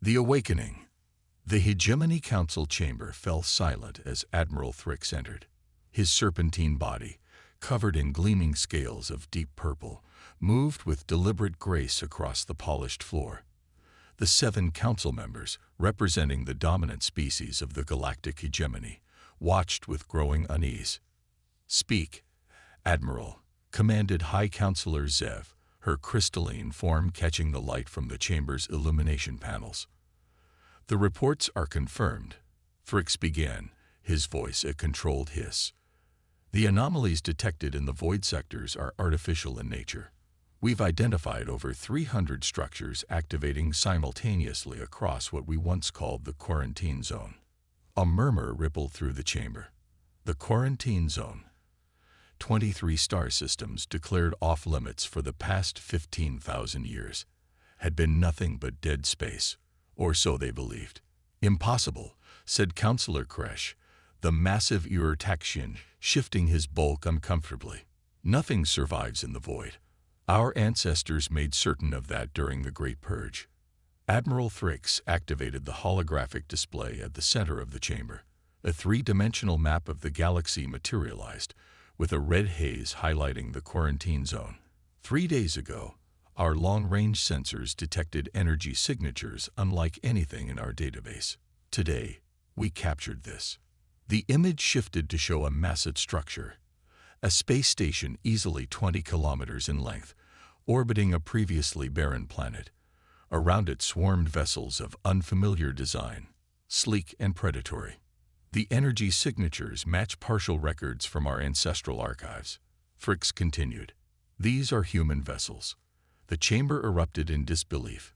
The Awakening. The Hegemony Council chamber fell silent as Admiral Thrix entered. His serpentine body, covered in gleaming scales of deep purple, moved with deliberate grace across the polished floor. The 7 council members, representing the dominant species of the galactic hegemony, watched with growing unease. "Speak, Admiral," commanded High Counselor Zev, her crystalline form catching the light from the chamber's illumination panels. "The reports are confirmed," Thrix began, his voice a controlled hiss. "The anomalies detected in the void sectors are artificial in nature. We've identified over 300 structures activating simultaneously across what we once called the quarantine zone." A murmur rippled through the chamber. The quarantine zone. 23 star systems declared off-limits for the past 15,000 years had been nothing but dead space, or so they believed. "Impossible," said Counselor Kresh, the massive Urtaxian shifting his bulk uncomfortably. "Nothing survives in the void. Our ancestors made certain of that during the Great Purge." Admiral Thrix activated the holographic display at the center of the chamber. A 3-dimensional map of the galaxy materialized, with a red haze highlighting the quarantine zone. 3 days ago, our long-range sensors detected energy signatures unlike anything in our database. Today, we captured this. The image shifted to show a massive structure, a space station easily 20 kilometers in length, orbiting a previously barren planet. Around it swarmed vessels of unfamiliar design, sleek and predatory. "The energy signatures match partial records from our ancestral archives," Thrix continued. "These are human vessels." The chamber erupted in disbelief.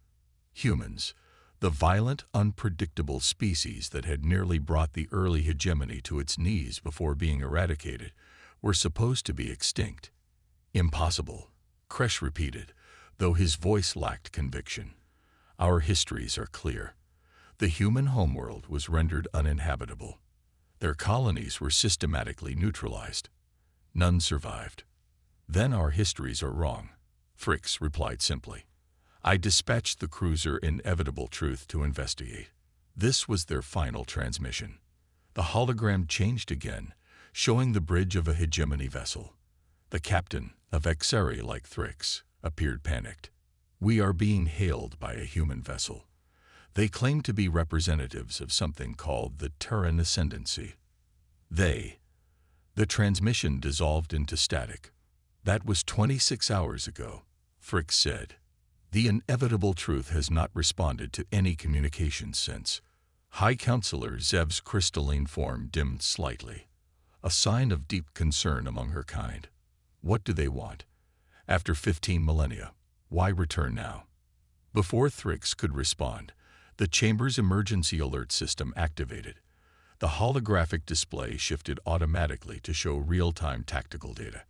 Humans, the violent, unpredictable species that had nearly brought the early hegemony to its knees before being eradicated, were supposed to be extinct. "Impossible," Kresh repeated, though his voice lacked conviction. "Our histories are clear. The human homeworld was rendered uninhabitable. Their colonies were systematically neutralized. None survived." "Then our histories are wrong," Thrix replied simply. "I dispatched the cruiser Inevitable Truth to investigate." This was their final transmission. The hologram changed again, showing the bridge of a hegemony vessel. The captain, a Vexari like Thrix, appeared panicked. "We are being hailed by a human vessel. They claim to be representatives of something called the Terran Ascendancy." The transmission dissolved into static. "That was 26 hours ago," Thrix said. "The Inevitable Truth has not responded to any communications since." High Counselor Zev's crystalline form dimmed slightly, a sign of deep concern among her kind. "What do they want? After 15 millennia, why return now?" Before Thrix could respond, the chamber's emergency alert system activated. The holographic display shifted automatically to show real-time tactical data.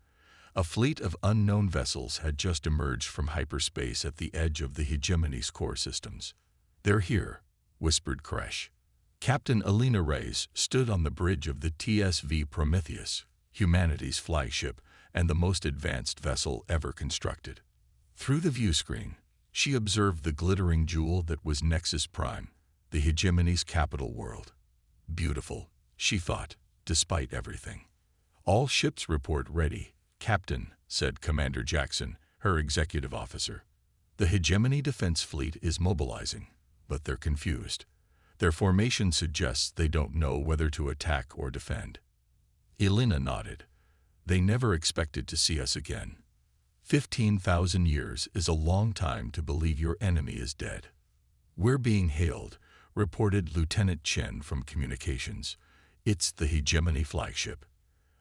A fleet of unknown vessels had just emerged from hyperspace at the edge of the hegemony's core systems. "They're here," whispered Kresh. Captain Alina Reyes stood on the bridge of the TSV Prometheus, humanity's flagship and the most advanced vessel ever constructed. Through the viewscreen, she observed the glittering jewel that was Nexus Prime, the hegemony's capital world. "Beautiful," she thought, despite everything. "All ships report ready, Captain," said Commander Jackson, her executive officer. "The hegemony defense fleet is mobilizing, but they're confused. Their formation suggests they don't know whether to attack or defend." Elena nodded. "They never expected to see us again. 15,000 years is a long time to believe your enemy is dead." "We're being hailed," reported Lieutenant Chen from Communications. "It's the hegemony flagship."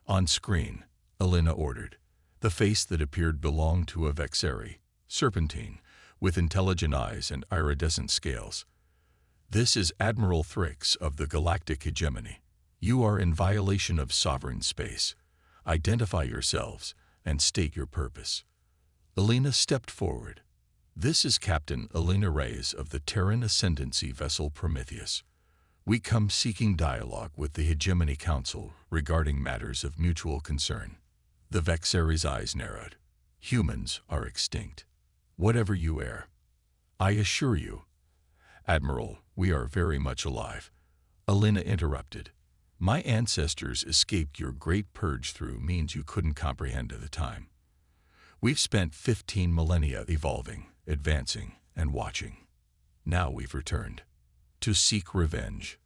On screen, Elena ordered. The face that appeared belonged to a Vexari, serpentine, with intelligent eyes and iridescent scales. "This is Admiral Thrix of the Galactic Hegemony. You are in violation of sovereign space. Identify yourselves and state your purpose." Elena stepped forward. "This is Captain Alina Reyes of the Terran Ascendancy vessel Prometheus. We come seeking dialogue with the Hegemony Council regarding matters of mutual concern." The Vexari's eyes narrowed. "Humans are extinct. Whatever you err. I assure you, Admiral, we are very much alive. Alina interrupted. My ancestors escaped your great purge through means you couldn't comprehend at the time. We've spent 15 millennia evolving, advancing, and watching. Now we've returned. To seek revenge?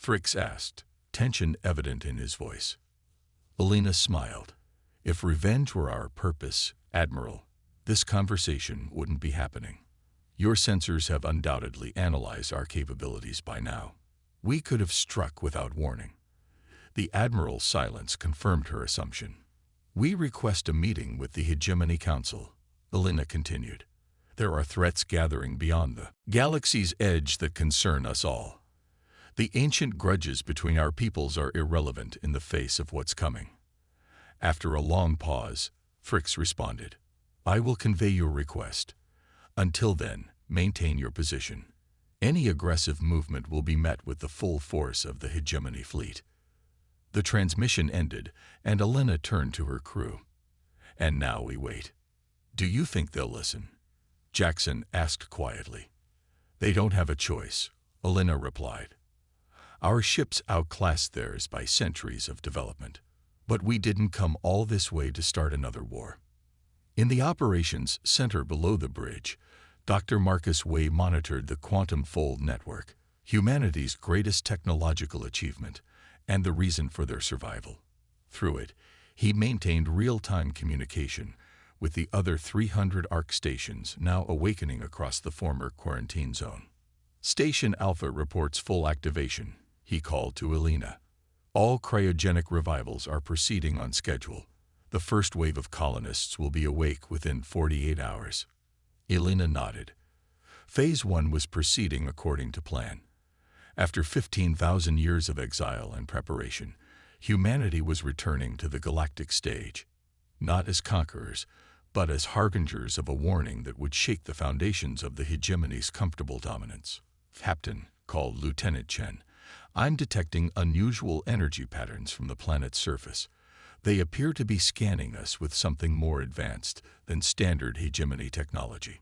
Fricks asked, tension evident in his voice. Alina smiled. If revenge were our purpose, Admiral, this conversation wouldn't be happening. Your sensors have undoubtedly analyzed our capabilities by now. We could have struck without warning. The Admiral's silence confirmed her assumption. We request a meeting with the Hegemony Council, Alina continued. There are threats gathering beyond the galaxy's edge that concern us all. The ancient grudges between our peoples are irrelevant in the face of what's coming. After a long pause, Fricks responded, I will convey your request. Until then, maintain your position. Any aggressive movement will be met with the full force of the Hegemony fleet. The transmission ended, and Alina turned to her crew. And now we wait. Do you think they'll listen? Jackson asked quietly. They don't have a choice, Alina replied. Our ships outclassed theirs by centuries of development. But we didn't come all this way to start another war. In the operations center below the bridge, Dr. Marcus Way monitored the quantum fold network, humanity's greatest technological achievement, and the reason for their survival. Through it, he maintained real-time communication with the other 300 ARC stations now awakening across the former quarantine zone. Station Alpha reports full activation, he called to Alina. All cryogenic revivals are proceeding on schedule. The first wave of colonists will be awake within 48 hours. Alina nodded. Phase 1 was proceeding according to plan. After 15,000 years of exile and preparation, humanity was returning to the galactic stage, not as conquerors, but as harbingers of a warning that would shake the foundations of the hegemony's comfortable dominance. Captain, called Lieutenant Chen, I'm detecting unusual energy patterns from the planet's surface. They appear to be scanning us with something more advanced than standard hegemony technology.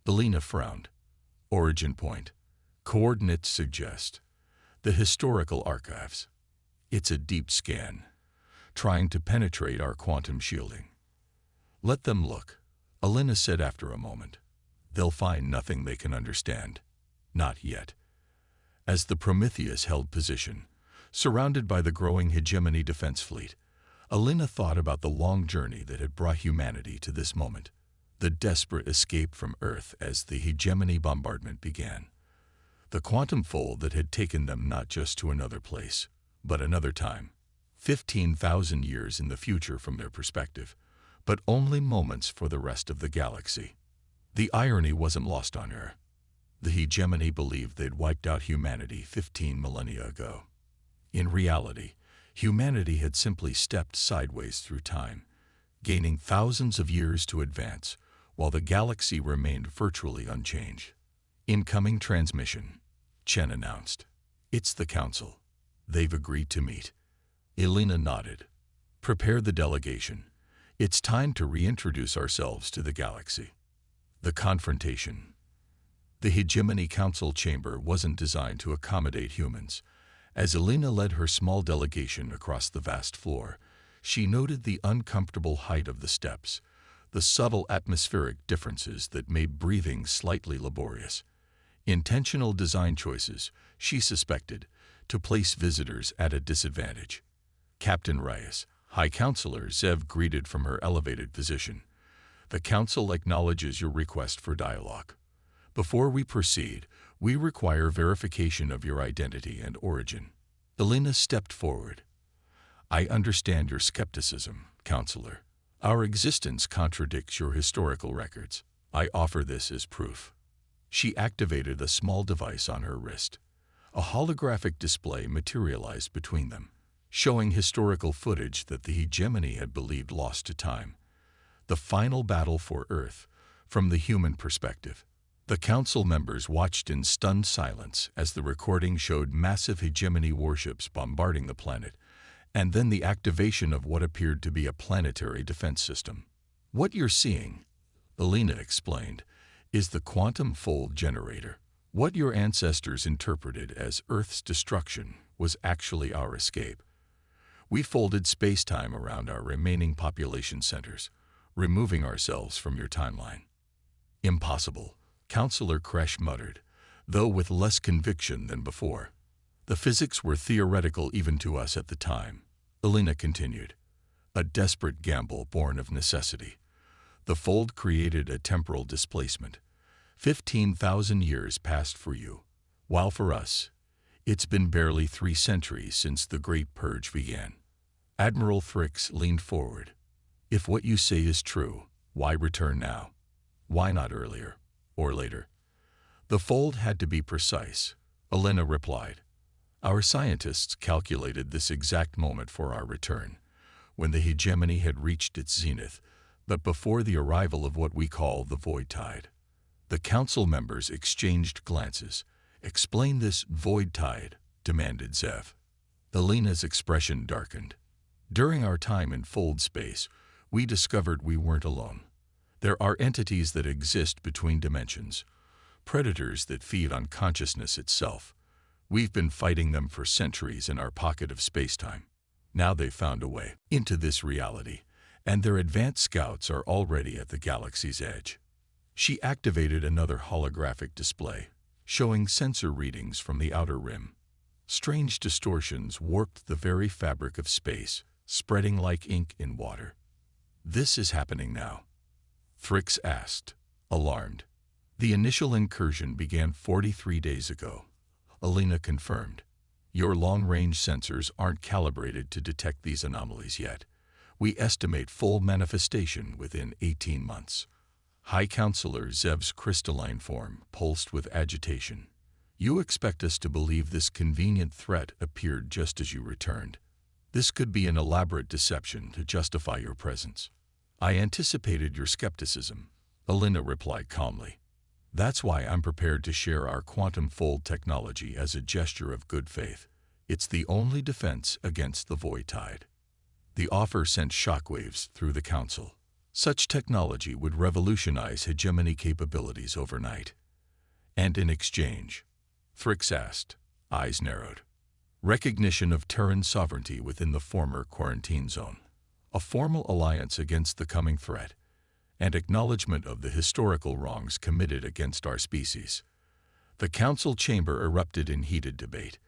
Alina frowned. Origin point. Coordinates suggest the historical archives. It's a deep scan, trying to penetrate our quantum shielding. Let them look, Alina said after a moment. They'll find nothing they can understand. Not yet. As the Prometheus held position, surrounded by the growing hegemony defense fleet, Alina thought about the long journey that had brought humanity to this moment, the desperate escape from Earth as the hegemony bombardment began. The quantum fold that had taken them not just to another place, but another time, 15,000 years in the future from their perspective, but only moments for the rest of the galaxy. The irony wasn't lost on her. The hegemony believed they'd wiped out humanity 15 millennia ago. In reality, humanity had simply stepped sideways through time, gaining thousands of years to advance, while the galaxy remained virtually unchanged. Incoming transmission, Chen announced. It's the Council. They've agreed to meet. Alina nodded. Prepare the delegation. It's time to reintroduce ourselves to the galaxy. The confrontation. The Hegemony Council chamber wasn't designed to accommodate humans. As Alina led her small delegation across the vast floor, she noted the uncomfortable height of the steps, the subtle atmospheric differences that made breathing slightly laborious. Intentional design choices, she suspected, to place visitors at a disadvantage. Captain Reyes, High Counselor Zev greeted from her elevated position. The Council acknowledges your request for dialogue. Before we proceed, we require verification of your identity and origin. Alina stepped forward. I understand your skepticism, Counselor. Our existence contradicts your historical records. I offer this as proof. She activated a small device on her wrist. A holographic display materialized between them, showing historical footage that the hegemony had believed lost to time. The final battle for Earth, from the human perspective. The Council members watched in stunned silence as the recording showed massive hegemony warships bombarding the planet, and then the activation of what appeared to be a planetary defense system. What you're seeing, Alina explained, is the quantum fold generator, What your ancestors interpreted as Earth's destruction was actually our escape. We folded space-time around our remaining population centers, removing ourselves from your timeline. Impossible, Counselor Kresh muttered, though with less conviction than before. The physics were theoretical even to us at the time, Elena continued. A desperate gamble born of necessity. The fold created a temporal displacement. 15,000 years passed for you, while for us, it's been barely 3 centuries since the Great Purge began. Admiral Thrix leaned forward. If what you say is true, why return now? Why not earlier, or later? The fold had to be precise, Elena replied. Our scientists calculated this exact moment for our return, when the hegemony had reached its zenith, but before the arrival of what we call the void tide. The council members exchanged glances. Explain this void tide, demanded Zev. Elena's expression darkened. During our time in fold space, we discovered we weren't alone. There are entities that exist between dimensions, predators that feed on consciousness itself. We've been fighting them for centuries in our pocket of space-time. Now they've found a way into this reality, and their advanced scouts are already at the galaxy's edge. She activated another holographic display, showing sensor readings from the outer rim. Strange distortions warped the very fabric of space, spreading like ink in water. This is happening now, Thrix asked, alarmed. The initial incursion began 43 days ago, Elena confirmed. Your long-range sensors aren't calibrated to detect these anomalies yet. We estimate full manifestation within 18 months. High Counselor Zev's crystalline form pulsed with agitation. You expect us to believe this convenient threat appeared just as you returned. This could be an elaborate deception to justify your presence. I anticipated your skepticism, Elena replied calmly. That's why I'm prepared to share our quantum fold technology as a gesture of good faith. It's the only defense against the void tide. The offer sent shockwaves through the council. Such technology would revolutionize hegemony capabilities overnight. And in exchange, Thrix asked, eyes narrowed. Recognition of Terran sovereignty within the former quarantine zone. A formal alliance against the coming threat, and acknowledgement of the historical wrongs committed against our species. The council chamber erupted in heated debate.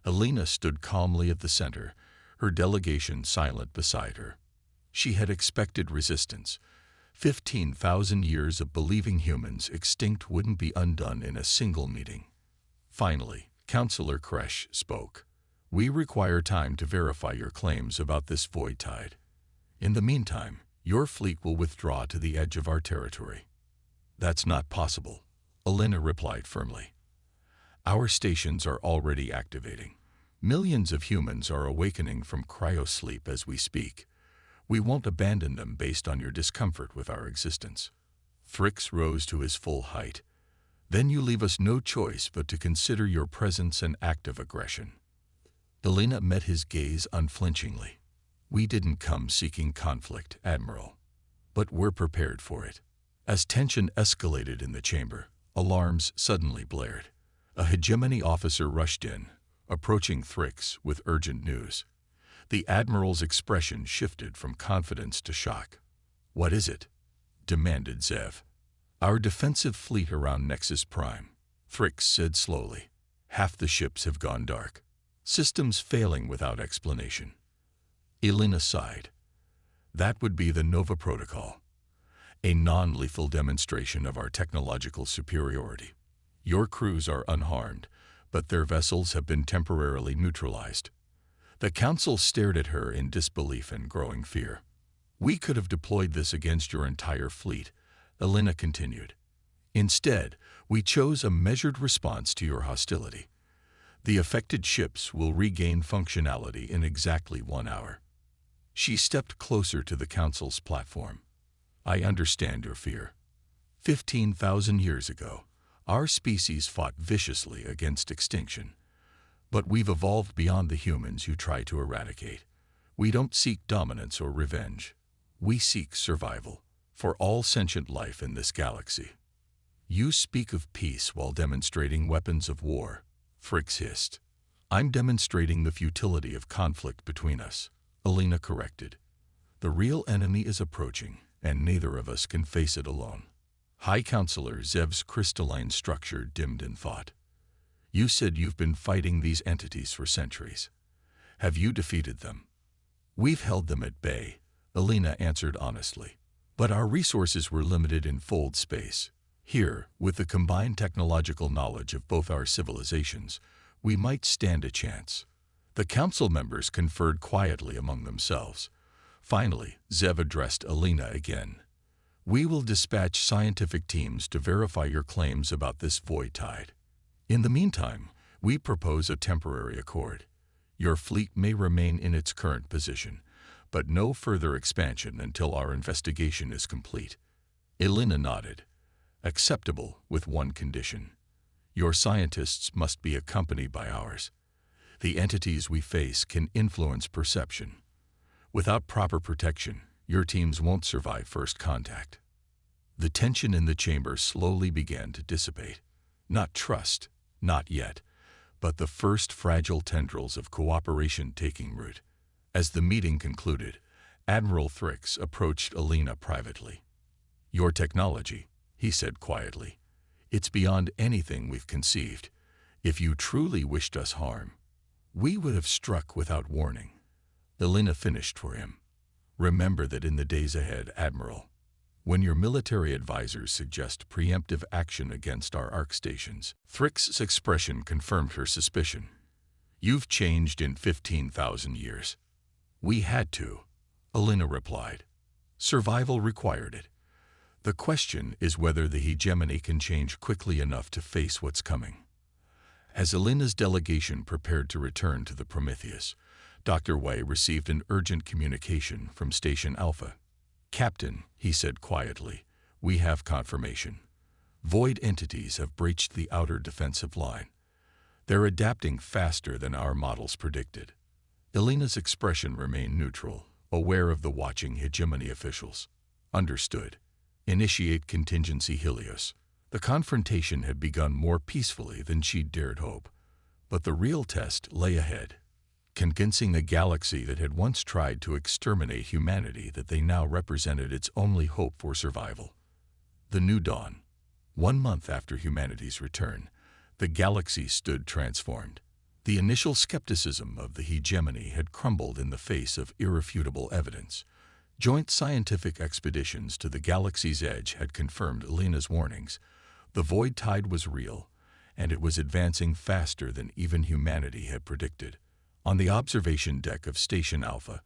Elena stood calmly at the center, her delegation silent beside her. She had expected resistance. 15,000 years of believing humans extinct wouldn't be undone in a single meeting. Finally, Counselor Kresh spoke. We require time to verify your claims about this void tide. In the meantime, your fleet will withdraw to the edge of our territory. That's not possible, Elena replied firmly. Our stations are already activating. Millions of humans are awakening from cryosleep as we speak. We won't abandon them based on your discomfort with our existence. Thrix rose to his full height. Then you leave us no choice but to consider your presence an act of aggression. Elena met his gaze unflinchingly. We didn't come seeking conflict, Admiral, but we're prepared for it. As tension escalated in the chamber, alarms suddenly blared. A hegemony officer rushed in, approaching Thrix with urgent news. The Admiral's expression shifted from confidence to shock. What is it? Demanded Zev. Our defensive fleet around Nexus Prime, Thrix said slowly. Half the ships have gone dark. Systems failing without explanation. Elena sighed. That would be the Nova Protocol, a non-lethal demonstration of our technological superiority. Your crews are unharmed, but their vessels have been temporarily neutralized. The Council stared at her in disbelief and growing fear. We could have deployed this against your entire fleet, Elena continued. Instead, we chose a measured response to your hostility. The affected ships will regain functionality in exactly 1 hour. She stepped closer to the Council's platform. I understand your fear. 15,000 years ago, our species fought viciously against extinction. But we've evolved beyond the humans you try to eradicate. We don't seek dominance or revenge. We seek survival for all sentient life in this galaxy. You speak of peace while demonstrating weapons of war, Fricks hissed. I'm demonstrating the futility of conflict between us, Alina corrected. The real enemy is approaching, and neither of us can face it alone. High Counselor Zev's crystalline structure dimmed in thought. You said you've been fighting these entities for centuries. Have you defeated them? We've held them at bay, Alina answered honestly. But our resources were limited in fold space. Here, with the combined technological knowledge of both our civilizations, we might stand a chance. The council members conferred quietly among themselves. Finally, Zev addressed Alina again. We will dispatch scientific teams to verify your claims about this void tide. In the meantime, we propose a temporary accord. Your fleet may remain in its current position, but no further expansion until our investigation is complete. Alina nodded. Acceptable, with one condition. Your scientists must be accompanied by ours. The entities we face can influence perception. Without proper protection, your teams won't survive first contact. The tension in the chamber slowly began to dissipate. Not trust, not yet, but the first fragile tendrils of cooperation taking root. As the meeting concluded, Admiral Fricks approached Alina privately. Your technology, he said quietly. It's beyond anything we've conceived. If you truly wished us harm, we would have struck without warning. Alina finished for him. Remember that in the days ahead, Admiral, when your military advisors suggest preemptive action against our arc stations. Frick's expression confirmed her suspicion. You've changed in 15,000 years. We had to, Alina replied. Survival required it. The question is whether the hegemony can change quickly enough to face what's coming. As Alina's delegation prepared to return to the Prometheus, Dr. Wei received an urgent communication from Station Alpha. Captain, he said quietly, we have confirmation. Void entities have breached the outer defensive line. They're adapting faster than our models predicted. Alina's expression remained neutral, aware of the watching hegemony officials. Understood. Initiate contingency Helios. The confrontation had begun more peacefully than she'd dared hope. But the real test lay ahead. Convincing a galaxy that had once tried to exterminate humanity that they now represented its only hope for survival. The new dawn. 1 month after humanity's return, the galaxy stood transformed. The initial skepticism of the hegemony had crumbled in the face of irrefutable evidence. Joint scientific expeditions to the galaxy's edge had confirmed Alina's warnings. The void tide was real, and it was advancing faster than even humanity had predicted. On the observation deck of Station Alpha,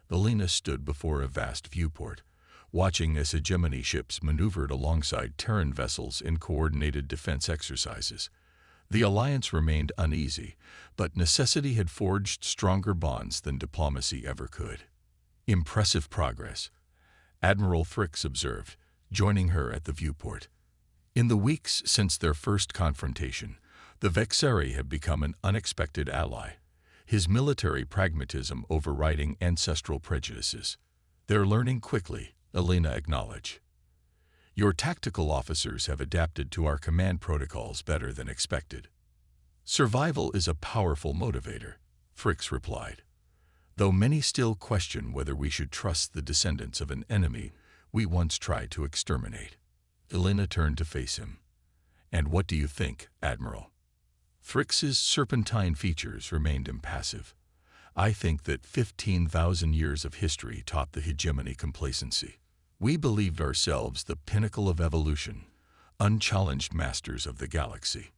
Alina stood before a vast viewport, watching as hegemony ships maneuvered alongside Terran vessels in coordinated defense exercises. The alliance remained uneasy, but necessity had forged stronger bonds than diplomacy ever could. Impressive progress, Admiral Fricks observed, joining her at the viewport. In the weeks since their first confrontation, the Vexari had become an unexpected ally, his military pragmatism overriding ancestral prejudices. They're learning quickly, Alina acknowledged. Your tactical officers have adapted to our command protocols better than expected. Survival is a powerful motivator, Fricks replied. Though many still question whether we should trust the descendants of an enemy we once tried to exterminate. Alina turned to face him. And what do you think, Admiral? Fricks's serpentine features remained impassive. I think that 15,000 years of history taught the hegemony complacency. We believed ourselves the pinnacle of evolution, unchallenged masters of the galaxy.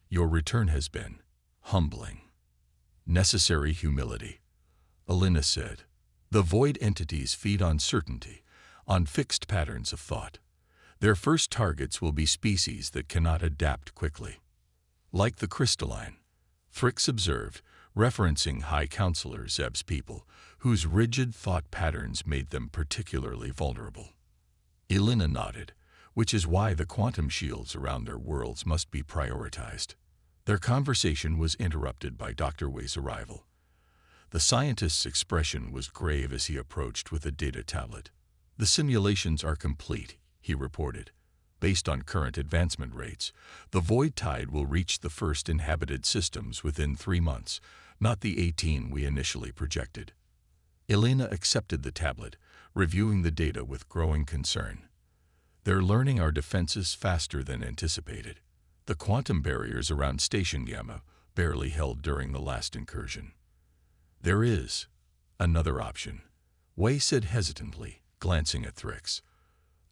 Your return has been humbling. Necessary humility, Alina said. The void entities feed on certainty, on fixed patterns of thought. Their first targets will be species that cannot adapt quickly. Like the crystalline, Fricks observed, referencing High Counselor Zeb's people, whose rigid thought patterns made them particularly vulnerable. Alina nodded, which is why the quantum shields around their worlds must be prioritized. Their conversation was interrupted by Dr. Wei's arrival. The scientist's expression was grave as he approached with a data tablet. The simulations are complete, he reported, Based on current advancement rates, the void tide will reach the first inhabited systems within 3 months, not the 18 we initially projected. Elena accepted the tablet, reviewing the data with growing concern. They're learning our defenses faster than anticipated. The quantum barriers around Station Gamma barely held during the last incursion. There is another option, Wei said hesitantly, glancing at Thrix.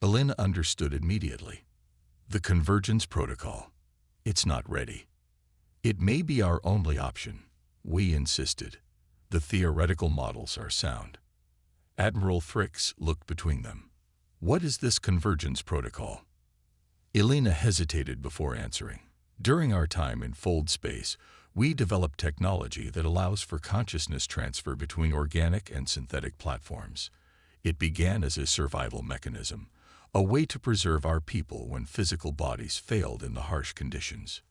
Elena understood immediately. The convergence protocol. It's not ready. It may be our only option, we insisted. The theoretical models are sound. Admiral Thrix looked between them. What is this convergence protocol? Elena hesitated before answering. During our time in fold space, we developed technology that allows for consciousness transfer between organic and synthetic platforms. It began as a survival mechanism, a way to preserve our people when physical bodies failed in the harsh conditions.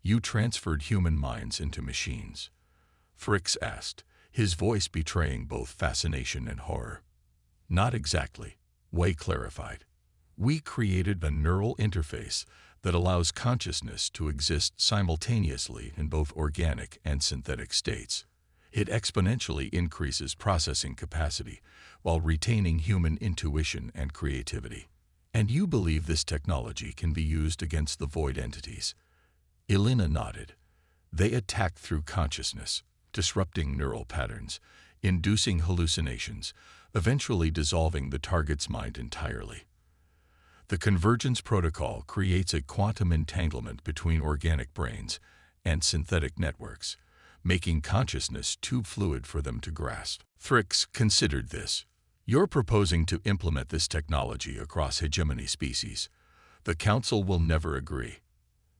You transferred human minds into machines? Thrix asked, his voice betraying both fascination and horror. Not exactly, Wei clarified. We created a neural interface that allows consciousness to exist simultaneously in both organic and synthetic states. It exponentially increases processing capacity while retaining human intuition and creativity. And you believe this technology can be used against the void entities? Elena nodded. They attack through consciousness, disrupting neural patterns, inducing hallucinations, eventually dissolving the target's mind entirely. The convergence protocol creates a quantum entanglement between organic brains and synthetic networks, making consciousness too fluid for them to grasp. Thrix considered this. You're proposing to implement this technology across hegemony species. The Council will never agree.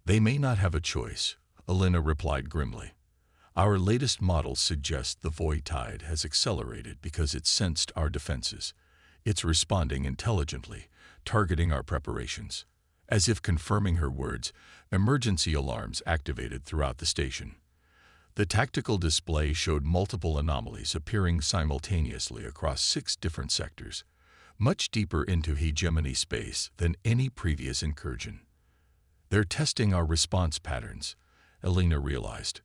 They may not have a choice, Elena replied grimly. Our latest models suggest the void tide has accelerated because it sensed our defenses. It's responding intelligently, targeting our preparations. As if confirming her words, emergency alarms activated throughout the station. The tactical display showed multiple anomalies appearing simultaneously across 6 different sectors, much deeper into hegemony space than any previous incursion. They're testing our response patterns, Elena realized,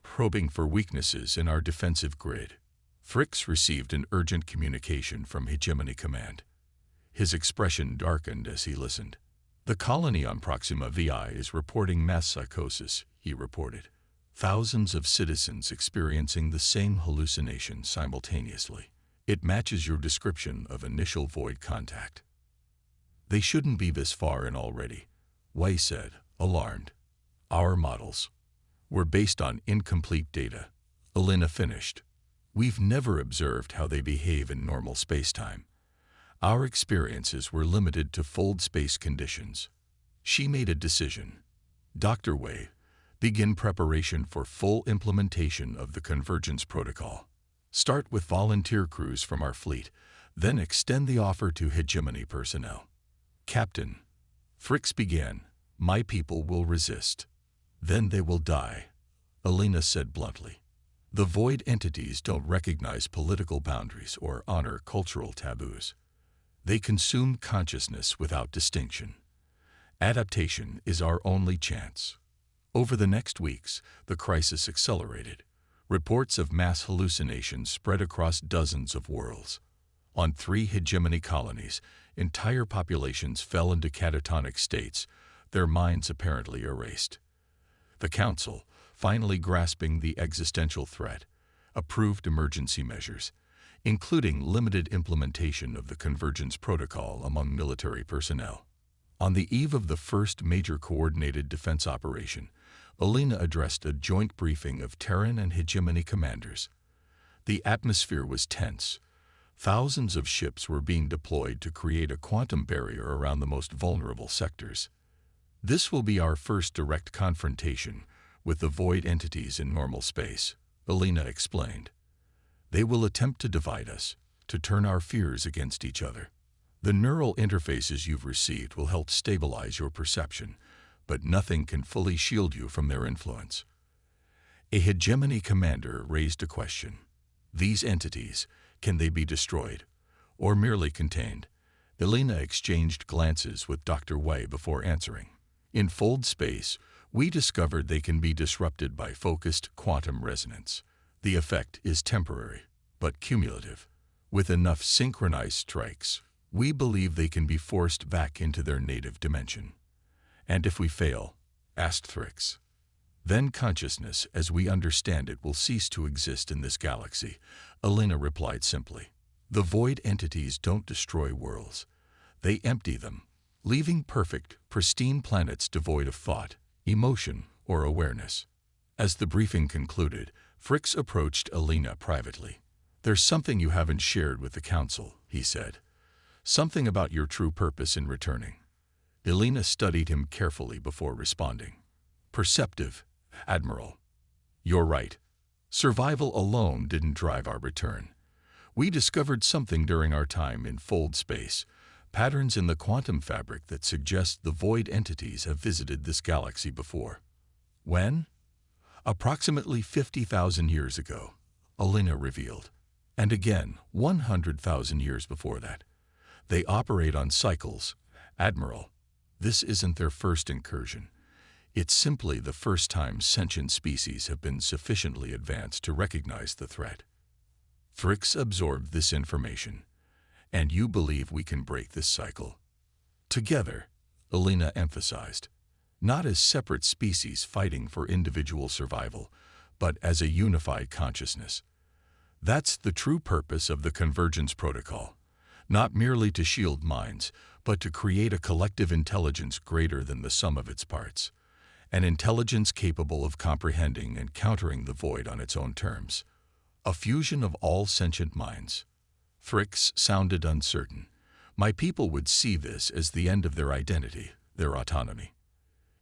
probing for weaknesses in our defensive grid. Thrix received an urgent communication from Hegemony Command. His expression darkened as he listened. The colony on Proxima VI is reporting mass psychosis, he reported. Thousands of citizens experiencing the same hallucination simultaneously. It matches your description of initial void contact. They shouldn't be this far in already, Wei said, alarmed. Our models were based on incomplete data, Elena finished. We've never observed how they behave in normal spacetime. Our experiences were limited to fold space conditions. She made a decision. Dr. Wei, begin preparation for full implementation of the convergence protocol. Start with volunteer crews from our fleet, then extend the offer to hegemony personnel. Captain, Thrix began, my people will resist. Then they will die, Elena said bluntly. The void entities don't recognize political boundaries or honor cultural taboos. They consume consciousness without distinction. Adaptation is our only chance. Over the next weeks, the crisis accelerated. Reports of mass hallucinations spread across dozens of worlds. On 3 hegemony colonies, entire populations fell into catatonic states, their minds apparently erased. The Council, finally grasping the existential threat, approved emergency measures, including limited implementation of the convergence protocol among military personnel. On the eve of the first major coordinated defense operation, Elena addressed a joint briefing of Terran and hegemony commanders. The atmosphere was tense. Thousands of ships were being deployed to create a quantum barrier around the most vulnerable sectors. This will be our first direct confrontation with the void entities in normal space, Elena explained. They will attempt to divide us, to turn our fears against each other. The neural interfaces you've received will help stabilize your perception, but nothing can fully shield you from their influence. A hegemony commander raised a question. These entities, can they be destroyed, or merely contained? Elena exchanged glances with Dr. Wei before answering. In fold space, we discovered they can be disrupted by focused quantum resonance. The effect is temporary, but cumulative. With enough synchronized strikes, we believe they can be forced back into their native dimension. And if we fail, asked Thrix, then consciousness as we understand it will cease to exist in this galaxy. Elena replied simply. The void entities don't destroy worlds. They empty them, leaving perfect, pristine planets devoid of thought, emotion, or awareness. As the briefing concluded, Thrix approached Elena privately. There's something you haven't shared with the Council, he said. Something about your true purpose in returning. Elena studied him carefully before responding. Perceptive, Admiral. You're right. Survival alone didn't drive our return. We discovered something during our time in fold space, patterns in the quantum fabric that suggest the void entities have visited this galaxy before. When? Approximately 50,000 years ago, Elena revealed. And again, 100,000 years before that. They operate on cycles. Admiral, this isn't their first incursion. It's simply the first time sentient species have been sufficiently advanced to recognize the threat. Thrix absorbed this information. And you believe we can break this cycle? Together, Elena emphasized. Not as separate species fighting for individual survival, but as a unified consciousness. That's the true purpose of the Convergence Protocol. Not merely to shield minds, but to create a collective intelligence greater than the sum of its parts. An intelligence capable of comprehending and countering the void on its own terms. A fusion of all sentient minds. Thrix sounded uncertain. My people would see this as the end of their identity, their autonomy.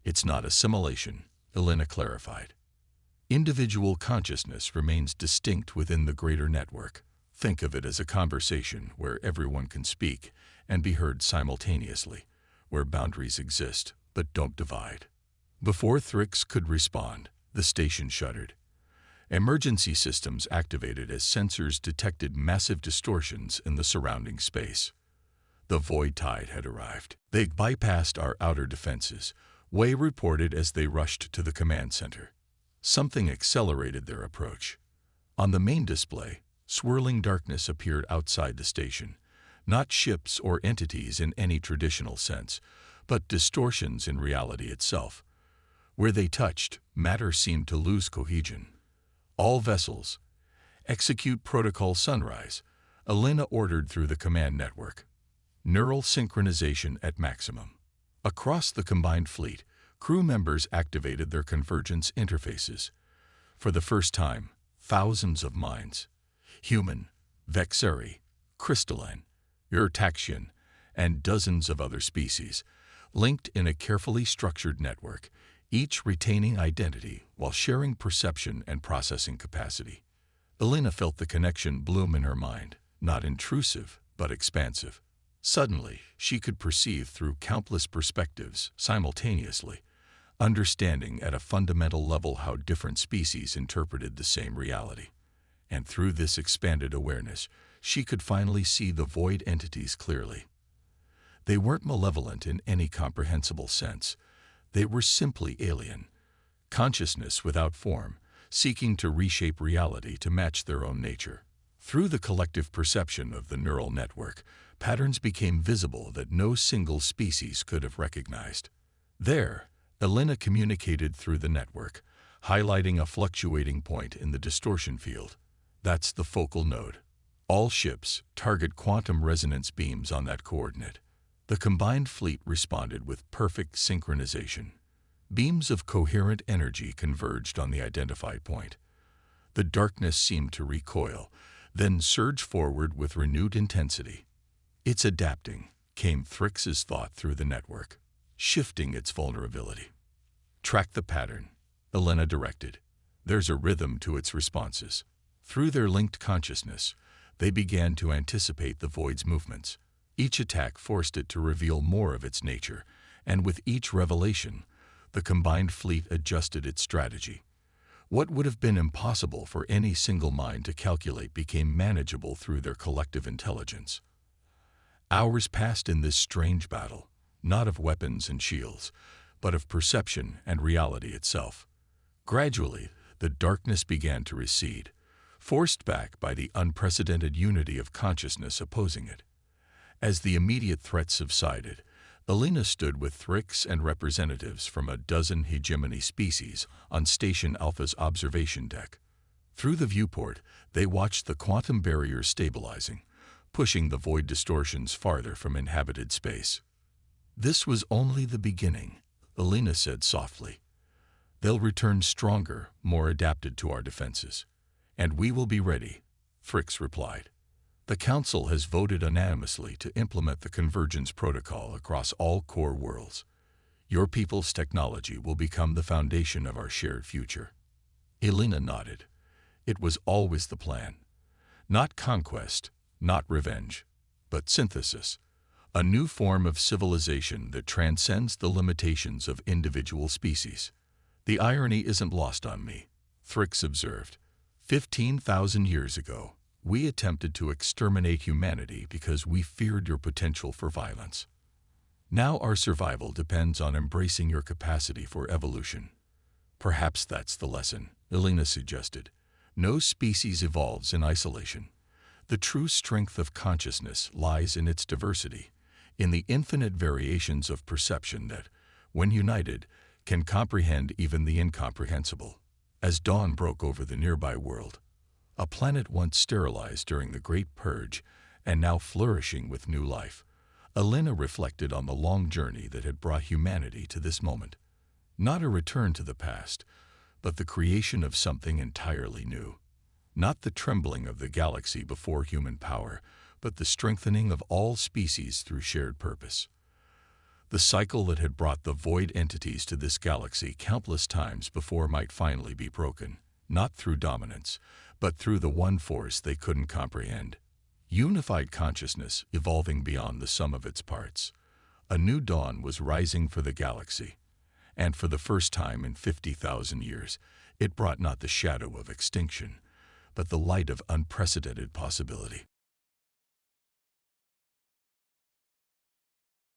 It's not assimilation, Elena clarified. Individual consciousness remains distinct within the greater network. Think of it as a conversation where everyone can speak and be heard simultaneously, where boundaries exist but don't divide. Before Thrix could respond, the station shuddered. Emergency systems activated as sensors detected massive distortions in the surrounding space. The void tide had arrived. They bypassed our outer defenses, Wei reported as they rushed to the command center. Something accelerated their approach. On the main display, swirling darkness appeared outside the station. Not ships or entities in any traditional sense, but distortions in reality itself. Where they touched, matter seemed to lose cohesion. All vessels, execute Protocol Sunrise, Elena ordered through the command network. Neural synchronization at maximum. Across the combined fleet, crew members activated their convergence interfaces. For the first time, thousands of minds, human, Vexeri, crystalline, Urtaxian, and dozens of other species, linked in a carefully structured network, each retaining identity while sharing perception and processing capacity. Elena felt the connection bloom in her mind, not intrusive, but expansive. Suddenly, she could perceive through countless perspectives simultaneously, understanding at a fundamental level how different species interpreted the same reality. And through this expanded awareness, she could finally see the void entities clearly. They weren't malevolent in any comprehensible sense. They were simply alien, consciousness without form, seeking to reshape reality to match their own nature. Through the collective perception of the neural network, patterns became visible that no single species could have recognized. There, Elena communicated through the network, highlighting a fluctuating point in the distortion field. That's the focal node. All ships target quantum resonance beams on that coordinate. The combined fleet responded with perfect synchronization. Beams of coherent energy converged on the identified point. The darkness seemed to recoil, then surge forward with renewed intensity. It's adapting, came Thrix's thought through the network, shifting its vulnerability. Track the pattern, Elena directed. There's a rhythm to its responses. Through their linked consciousness, they began to anticipate the void's movements. Each attack forced it to reveal more of its nature, and with each revelation, the combined fleet adjusted its strategy. What would have been impossible for any single mind to calculate became manageable through their collective intelligence. Hours passed in this strange battle, not of weapons and shields, but of perception and reality itself. Gradually, the darkness began to recede, forced back by the unprecedented unity of consciousness opposing it. As the immediate threat subsided, Elena stood with Thrix and representatives from a dozen hegemony species on Station Alpha's observation deck. Through the viewport, they watched the quantum barrier stabilizing, pushing the void distortions farther from inhabited space. "This was only the beginning," Elena said softly. "They'll return stronger, more adapted to our defenses. And we will be ready," Thrix replied. "The Council has voted unanimously to implement the convergence protocol across all core worlds. Your people's technology will become the foundation of our shared future." Elena nodded. It was always the plan. Not conquest, not revenge, but synthesis. A new form of civilization that transcends the limitations of individual species. "The irony isn't lost on me," Thrix observed. 15,000 years ago, we attempted to exterminate humanity because we feared your potential for violence. Now our survival depends on embracing your capacity for evolution." "Perhaps that's the lesson," Elena suggested. "No species evolves in isolation. The true strength of consciousness lies in its diversity, in the infinite variations of perception that, when united, can comprehend even the incomprehensible." As dawn broke over the nearby world, a planet once sterilized during the Great Purge and now flourishing with new life, Elena reflected on the long journey that had brought humanity to this moment. Not a return to the past, but the creation of something entirely new. Not the trembling of the galaxy before human power, but the strengthening of all species through shared purpose. The cycle that had brought the void entities to this galaxy countless times before might finally be broken, not through dominance, but through the one force they couldn't comprehend. Unified consciousness evolving beyond the sum of its parts. A new dawn was rising for the galaxy, and for the first time in 50,000 years, it brought not the shadow of extinction, but the light of unprecedented possibility.